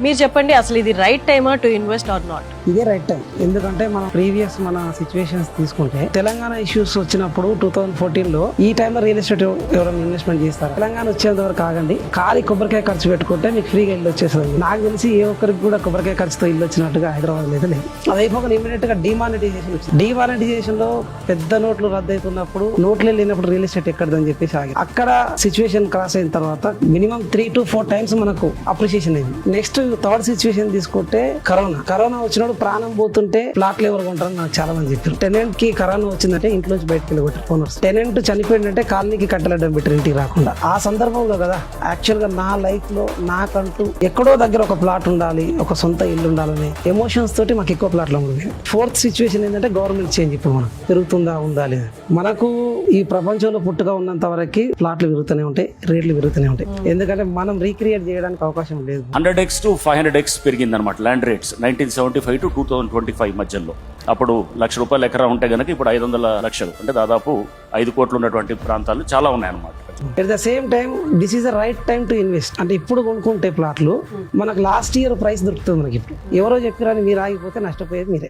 మీరు చెప్పండి, అసలు ఇది రైట్ టైమా టు ఇన్వెస్ట్ ఆర్ నాట్? ఇదే రైట్ టైం. ఎందుకంటే మన ప్రీవియస్ మన సిచ్యువేషన్స్ తీసుకుంటే తెలంగాణ ఇష్యూస్ వచ్చినప్పుడు 2014లో ఈ టైంలో రియల్ ఎస్టేట్ ఎవరైనా ఇన్వెస్ట్మెంట్ చేస్తారు. తెలంగాణ వచ్చేంత వరకు ఆగండి, ఖాళీ కొబ్బరికాయ ఖర్చు పెట్టుకుంటే మీకు ఫ్రీగా ఇల్లు వచ్చేస్తుంది. నాకు తెలిసి ఏ ఒక్కరికి కూడా కొబ్బరికాయ ఖర్చుతో ఇల్లు వచ్చినట్టుగా హైదరాబాద్ లేదు. అది అయిపోక ఇమీడియట్ గా డిమానిటైజేషన్ వచ్చింది. డిమానిటైజేషన్ లో పెద్ద నోట్లు రద్దు అవుతున్నప్పుడు నోట్లు లేనప్పుడు రియల్ ఎస్టేట్ ఎక్కడదని చెప్పేసి ఆగి అక్కడ సిచ్యువేషన్ క్రాస్ అయిన తర్వాత మినిమం 3 to 4 times మనకు అప్రిషియేషన్ అయింది. నెక్స్ట్ థర్డ్ సిచ్యువేషన్ తీసుకుంటే కరోనా వచ్చినప్పుడు ప్రాణం పోతుంటే ప్లాట్లు ఎవరు కొంటారని నాకు చాలా మంది చెప్పారు. టెనెంట్ కి కరోనా వచ్చిందంటే ఇంట్లోంచి బయటకు వెళ్ళగొట్టారు ఓనర్స్. టెనెంట్ చనిపోయిందంటే కాలనీకి కట్టలడ్డం పెట్టారు ఇంటికి రాకుండా. ఆ సందర్భంలో కదా యాక్చువల్ గా నా లైఫ్ లో నాకంటూ ఎక్కడో దగ్గర ఒక ప్లాట్ ఉండాలి, ఒక సొంత ఇల్లు ఉండాలని ఎమోషన్స్ తోటి మాకు ఎక్కువ ప్లాట్లు ఉంది. ఫోర్త్ సిచ్యువేషన్ ఏంటంటే గవర్నమెంట్ చేంజ్. ఇప్పుడు మనం పెరుగుతుందా ఉందా లేదా, మనకు ఈ ప్రపంచంలో పుట్టుగా ఉన్నంత వరకు ప్లాట్లు పెరుగుతూనే ఉంటాయి, రేట్లు పెరుగుతూనే ఉంటాయి. ఎందుకంటే మనం రీక్రియేట్ చేయడానికి అవకాశం లేదు. 100x to 500x పెరిగింది అనమాట ల్యాండ్ రేట్స్ 1975 to 2025 మధ్యలో. అప్పుడు ₹1,00,000 ఎకరా ఉంటే గనక ఇప్పుడు 500 లక్షలు, అంటే దాదాపు 5 కోట్లు ఉన్నటువంటి ప్రాంతాలు చాలా ఉన్నాయి అనమాట. At the same time this is the right time to invest. అంటే ఇప్పుడు కొనుక్కుంటే ప్లాట్లు మనకు లాస్ట్ ఇయర్ ప్రైస్ దొరుకుతుంది మనకి. ఇప్పుడు ఎవరో చెప్పారని మీరు ఆగిపోతే నష్టపోయేది మీరే.